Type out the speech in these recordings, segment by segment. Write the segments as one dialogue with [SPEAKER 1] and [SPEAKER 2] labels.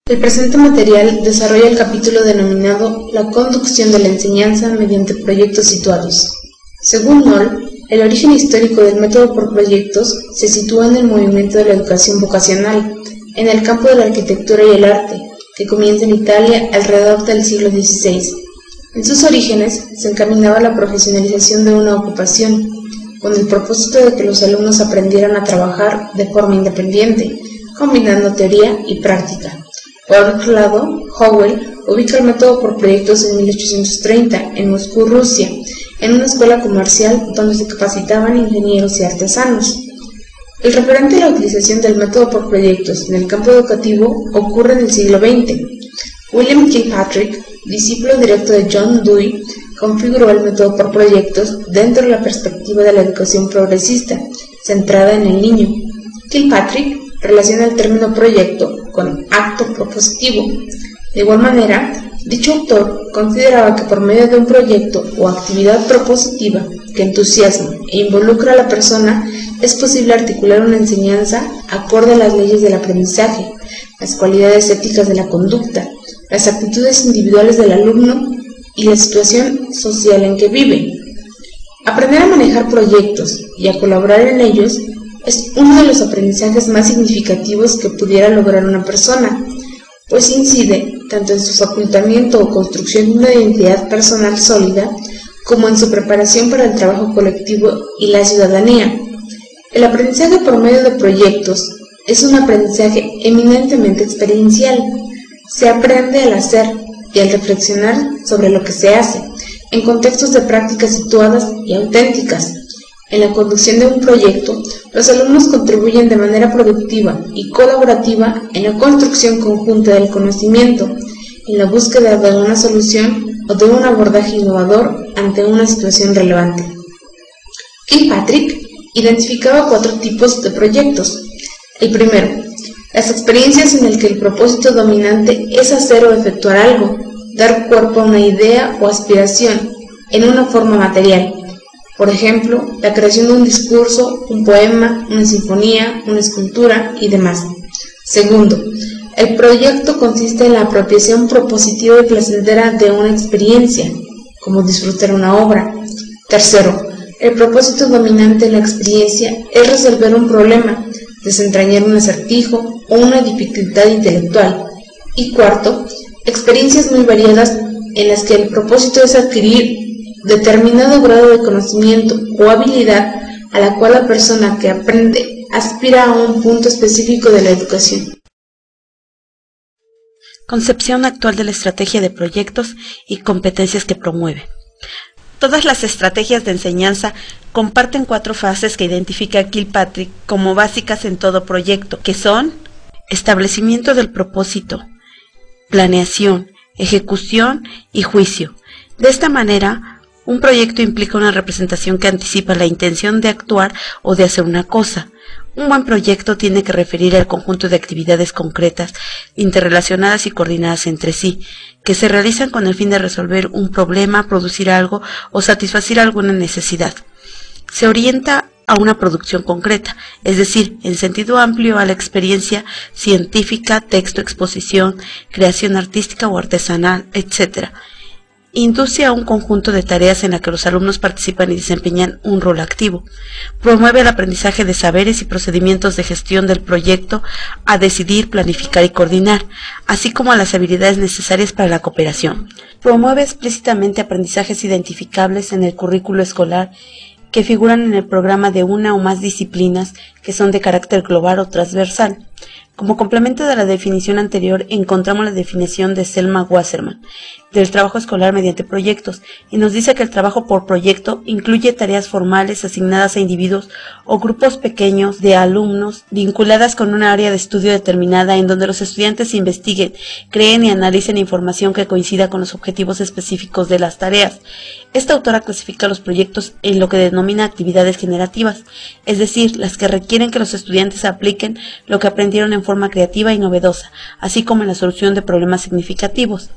[SPEAKER 1] El presente material desarrolla el capítulo denominado La conducción de la enseñanza mediante proyectos situados. Según Noll, el origen histórico del método por proyectos se sitúa en el movimiento de la educación vocacional, en el campo de la arquitectura y el arte, que comienza en Italia alrededor del siglo XVI. En sus orígenes se encaminaba a la profesionalización de una ocupación, con el propósito de que los alumnos aprendieran a trabajar de forma independiente, combinando teoría y práctica. Por otro lado, Howell ubica el método por proyectos en 1830 en Moscú, Rusia, en una escuela comercial donde se capacitaban ingenieros y artesanos. El referente a la utilización del método por proyectos en el campo educativo ocurre en el siglo XX. William Kilpatrick, discípulo directo de John Dewey, configuró el método por proyectos dentro de la perspectiva de la educación progresista, centrada en el niño. Kilpatrick relaciona el término proyecto con acto propositivo. De igual manera, dicho autor consideraba que por medio de un proyecto o actividad propositiva que entusiasma e involucra a la persona, es posible articular una enseñanza acorde a las leyes del aprendizaje, las cualidades éticas de la conducta, las actitudes individuales del alumno y la situación social en que vive. Aprender a manejar proyectos y a colaborar en ellos es uno de los aprendizajes más significativos que pudiera lograr una persona, pues incide tanto en su facultamiento o construcción de una identidad personal sólida, como en su preparación para el trabajo colectivo y la ciudadanía. El aprendizaje por medio de proyectos es un aprendizaje eminentemente experiencial. Se aprende al hacer y al reflexionar sobre lo que se hace, en contextos de prácticas situadas y auténticas. En la conducción de un proyecto, los alumnos contribuyen de manera productiva y colaborativa en la construcción conjunta del conocimiento, en la búsqueda de una solución o de un abordaje innovador ante una situación relevante. Kilpatrick identificaba 4 tipos de proyectos. El primero, las experiencias en las que el propósito dominante es hacer o efectuar algo, dar cuerpo a una idea o aspiración en una forma material. Por ejemplo, la creación de un discurso, un poema, una sinfonía, una escultura y demás. Segundo, el proyecto consiste en la apropiación propositiva y placentera de una experiencia, como disfrutar una obra. Tercero, el propósito dominante en la experiencia es resolver un problema, desentrañar un acertijo o una dificultad intelectual. Y cuarto, experiencias muy variadas en las que el propósito es adquirir determinado grado de conocimiento o habilidad a la cual la persona que aprende aspira a un punto específico de la educación.
[SPEAKER 2] Concepción actual de la estrategia de proyectos y competencias que promueve. Todas las estrategias de enseñanza comparten 4 fases que identifica Kilpatrick como básicas en todo proyecto, que son establecimiento del propósito, planeación, ejecución y juicio. De esta manera, un proyecto implica una representación que anticipa la intención de actuar o de hacer una cosa. Un buen proyecto tiene que referir al conjunto de actividades concretas, interrelacionadas y coordinadas entre sí, que se realizan con el fin de resolver un problema, producir algo o satisfacer alguna necesidad. Se orienta a una producción concreta, es decir, en sentido amplio a la experiencia científica, texto, exposición, creación artística o artesanal, etc. Induce a un conjunto de tareas en la que los alumnos participan y desempeñan un rol activo. Promueve el aprendizaje de saberes y procedimientos de gestión del proyecto a decidir, planificar y coordinar, así como a las habilidades necesarias para la cooperación. Promueve explícitamente aprendizajes identificables en el currículo escolar que figuran en el programa de una o más disciplinas que son de carácter global o transversal. Como complemento de la definición anterior, encontramos la definición de Selma Wasserman del trabajo escolar mediante proyectos, y nos dice que el trabajo por proyecto incluye tareas formales asignadas a individuos o grupos pequeños de alumnos vinculadas con una área de estudio determinada en donde los estudiantes investiguen, creen y analicen información que coincida con los objetivos específicos de las tareas. Esta autora clasifica los proyectos en lo que denomina actividades generativas, es decir, las que requieren que los estudiantes apliquen lo que aprendieron en forma creativa y novedosa, así como en la solución de problemas significativos.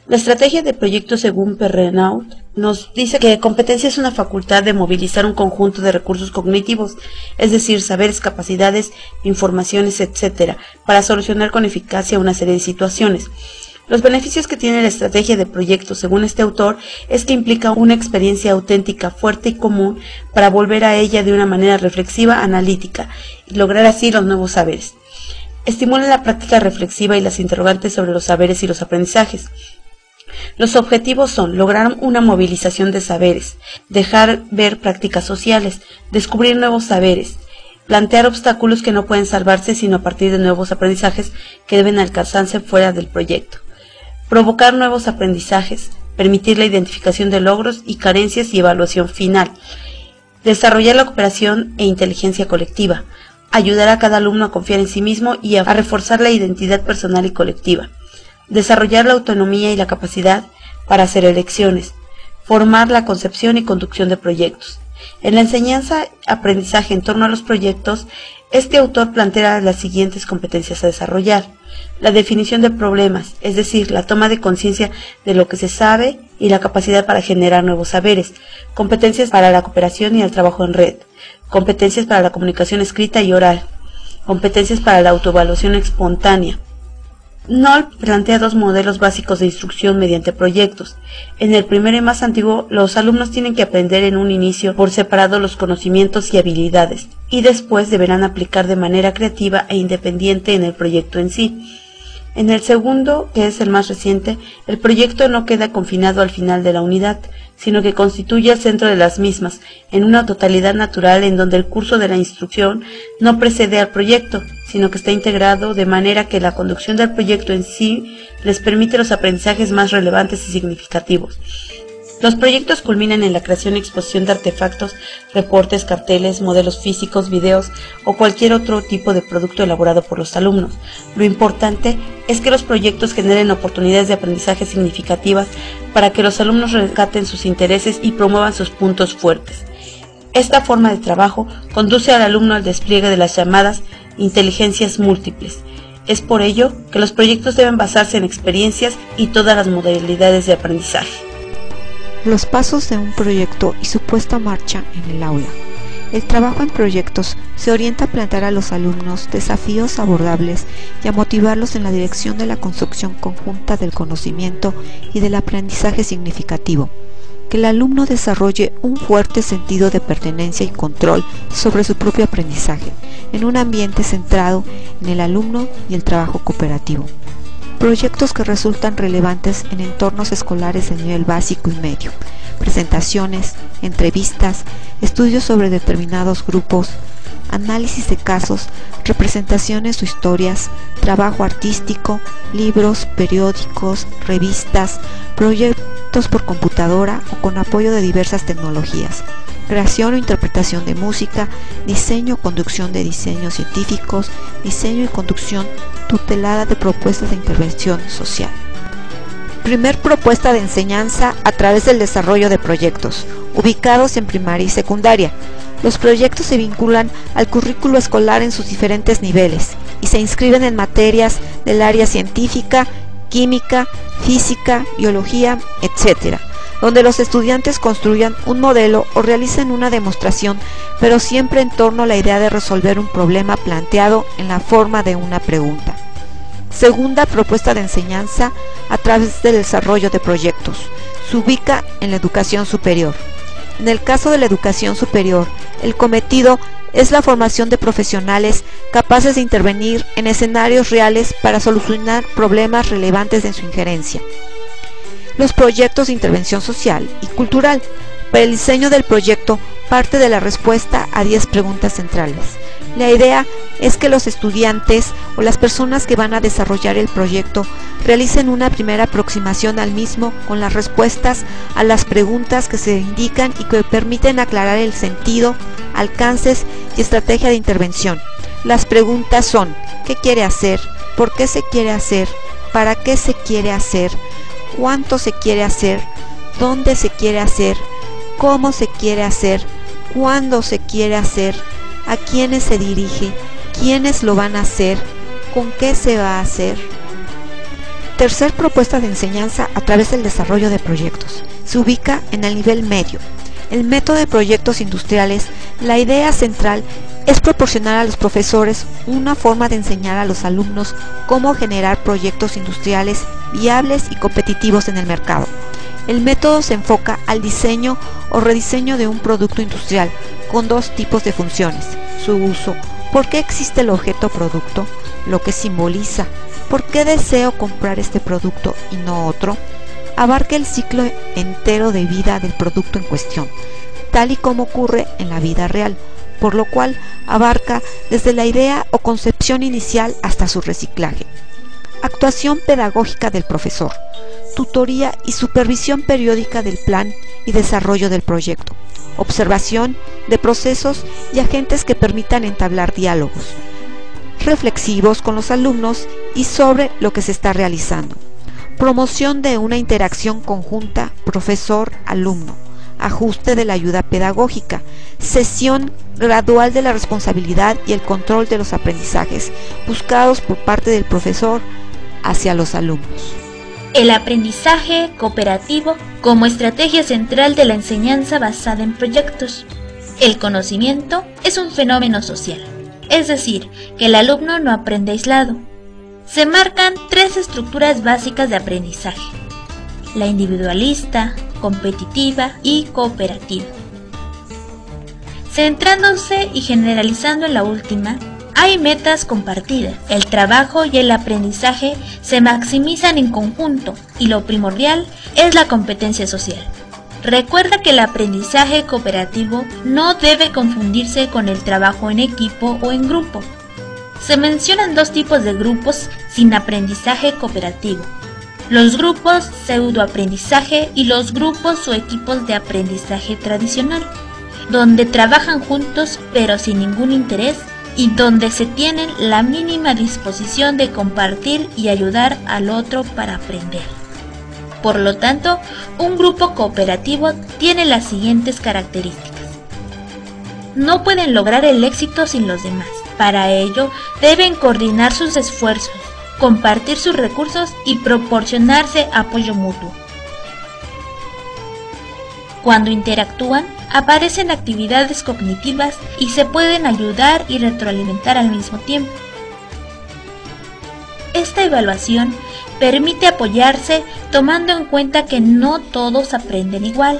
[SPEAKER 2] La estrategia de proyecto, según Perrenaud, nos dice que competencia es una facultad de movilizar un conjunto de recursos cognitivos, es decir, saberes, capacidades, informaciones, etc., para solucionar con eficacia una serie de situaciones. Los beneficios que tiene la estrategia de proyecto, según este autor, es que implica una experiencia auténtica, fuerte y común para volver a ella de una manera reflexiva, analítica, y lograr así los nuevos saberes. Estimula la práctica reflexiva y las interrogantes sobre los saberes y los aprendizajes. Los objetivos son lograr una movilización de saberes, dejar ver prácticas sociales, descubrir nuevos saberes, plantear obstáculos que no pueden salvarse sino a partir de nuevos aprendizajes que deben alcanzarse fuera del proyecto, provocar nuevos aprendizajes, permitir la identificación de logros y carencias y evaluación final, desarrollar la cooperación e inteligencia colectiva, ayudar a cada alumno a confiar en sí mismo y a reforzar la identidad personal y colectiva, desarrollar la autonomía y la capacidad para hacer elecciones, formar la concepción y conducción de proyectos. En la enseñanza-aprendizaje en torno a los proyectos, este autor plantea las siguientes competencias a desarrollar: la definición de problemas, es decir, la toma de conciencia de lo que se sabe y la capacidad para generar nuevos saberes, competencias para la cooperación y el trabajo en red, competencias para la comunicación escrita y oral, competencias para la autoevaluación espontánea. Knoll plantea dos modelos básicos de instrucción mediante proyectos. En el primero y más antiguo, los alumnos tienen que aprender en un inicio por separado los conocimientos y habilidades, y después deberán aplicar de manera creativa e independiente en el proyecto en sí. En el segundo, que es el más reciente, el proyecto no queda confinado al final de la unidad, sino que constituye el centro de las mismas, en una totalidad natural en donde el curso de la instrucción no precede al proyecto, sino que está integrado de manera que la conducción del proyecto en sí les permite los aprendizajes más relevantes y significativos. Los proyectos culminan en la creación y exposición de artefactos, reportes, carteles, modelos físicos, videos o cualquier otro tipo de producto elaborado por los alumnos. Lo importante es que los proyectos generen oportunidades de aprendizaje significativas para que los alumnos rescaten sus intereses y promuevan sus puntos fuertes. Esta forma de trabajo conduce al alumno al despliegue de las llamadas inteligencias múltiples. Es por ello que los proyectos deben basarse en experiencias y todas las modalidades de aprendizaje.
[SPEAKER 3] Los pasos de un proyecto y su puesta en marcha en el aula. El trabajo en proyectos se orienta a plantear a los alumnos desafíos abordables y a motivarlos en la dirección de la construcción conjunta del conocimiento y del aprendizaje significativo. Que el alumno desarrolle un fuerte sentido de pertenencia y control sobre su propio aprendizaje, en un ambiente centrado en el alumno y el trabajo cooperativo. Proyectos que resultan relevantes en entornos escolares de nivel básico y medio, presentaciones, entrevistas, estudios sobre determinados grupos, análisis de casos, representaciones o historias, trabajo artístico, libros, periódicos, revistas, proyectos por computadora o con apoyo de diversas tecnologías, creación o interpretación de música, diseño o conducción de diseños científicos, diseño y conducción tutelada de propuestas de intervención social. Primer propuesta de enseñanza a través del desarrollo de proyectos, ubicados en primaria y secundaria. Los proyectos se vinculan al currículo escolar en sus diferentes niveles y se inscriben en materias del área científica, química, física, biología, etc., donde los estudiantes construyan un modelo o realicen una demostración, pero siempre en torno a la idea de resolver un problema planteado en la forma de una pregunta. Segunda propuesta de enseñanza a través del desarrollo de proyectos. Se ubica en la educación superior. En el caso de la educación superior, el cometido es la formación de profesionales capaces de intervenir en escenarios reales para solucionar problemas relevantes en su injerencia. Los proyectos de intervención social y cultural. Para el diseño del proyecto parte de la respuesta a 10 preguntas centrales. La idea es que los estudiantes o las personas que van a desarrollar el proyecto realicen una primera aproximación al mismo con las respuestas a las preguntas que se indican y que permiten aclarar el sentido, alcances y estrategia de intervención. Las preguntas son: ¿qué quiere hacer? ¿Por qué se quiere hacer? ¿Para qué se quiere hacer? ¿Cuánto se quiere hacer? ¿Dónde se quiere hacer? ¿Cómo se quiere hacer? ¿Cuándo se quiere hacer? ¿A quiénes se dirige? ¿Quiénes lo van a hacer? ¿Con qué se va a hacer? tercer propuesta de enseñanza a través del desarrollo de proyectos se ubica en el nivel medio. El método de proyectos industriales, la idea central es proporcionar a los profesores una forma de enseñar a los alumnos cómo generar proyectos industriales viables y competitivos en el mercado. El método se enfoca al diseño o rediseño de un producto industrial con dos tipos de funciones: su uso, por qué existe el objeto producto, lo que simboliza, por qué deseo comprar este producto y no otro. Abarca el ciclo entero de vida del producto en cuestión, tal y como ocurre en la vida real, por lo cual abarca desde la idea o concepción inicial hasta su reciclaje. Actuación pedagógica del profesor, tutoría y supervisión periódica del plan y desarrollo del proyecto, observación de procesos y agentes que permitan entablar diálogos reflexivos con los alumnos y sobre lo que se está realizando. Promoción de una interacción conjunta profesor-alumno, ajuste de la ayuda pedagógica, cesión gradual de la responsabilidad y el control de los aprendizajes buscados por parte del profesor hacia los alumnos.
[SPEAKER 4] El aprendizaje cooperativo como estrategia central de la enseñanza basada en proyectos. El conocimiento es un fenómeno social, es decir, que el alumno no aprende aislado. Se marcan tres estructuras básicas de aprendizaje: la individualista, competitiva y cooperativa. Centrándose y generalizando en la última, hay metas compartidas. El trabajo y el aprendizaje se maximizan en conjunto y lo primordial es la competencia social. Recuerda que el aprendizaje cooperativo no debe confundirse con el trabajo en equipo o en grupo. Se mencionan dos tipos de grupos sin aprendizaje cooperativo: los grupos pseudoaprendizaje y los grupos o equipos de aprendizaje tradicional, donde trabajan juntos pero sin ningún interés y donde se tienen la mínima disposición de compartir y ayudar al otro para aprender. Por lo tanto, un grupo cooperativo tiene las siguientes características. No pueden lograr el éxito sin los demás. Para ello, deben coordinar sus esfuerzos, compartir sus recursos y proporcionarse apoyo mutuo. Cuando interactúan, aparecen actividades cognitivas y se pueden ayudar y retroalimentar al mismo tiempo. Esta evaluación permite apoyarse tomando en cuenta que no todos aprenden igual.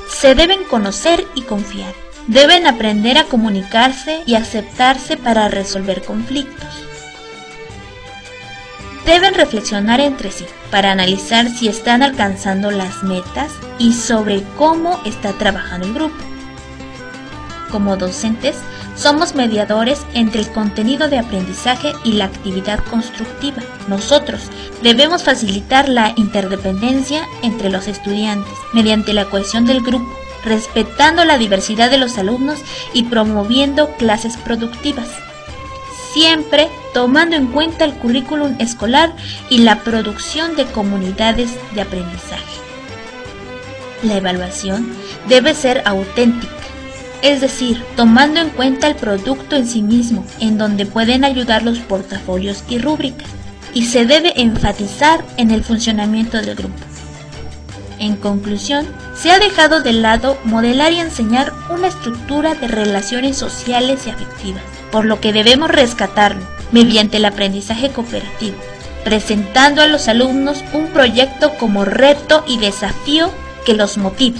[SPEAKER 4] Se deben conocer y confiar. Deben aprender a comunicarse y aceptarse para resolver conflictos. Deben reflexionar entre sí para analizar si están alcanzando las metas y sobre cómo está trabajando el grupo. Como docentes, somos mediadores entre el contenido de aprendizaje y la actividad constructiva. Nosotros debemos facilitar la interdependencia entre los estudiantes mediante la cohesión del grupo, respetando la diversidad de los alumnos y promoviendo clases productivas, siempre tomando en cuenta el currículum escolar y la producción de comunidades de aprendizaje. La evaluación debe ser auténtica, es decir, tomando en cuenta el producto en sí mismo, en donde pueden ayudar los portafolios y rúbricas, y se debe enfatizar en el funcionamiento del grupo. En conclusión, se ha dejado de lado modelar y enseñar una estructura de relaciones sociales y afectivas, por lo que debemos rescatarlo mediante el aprendizaje cooperativo, presentando a los alumnos un proyecto como reto y desafío que los motive.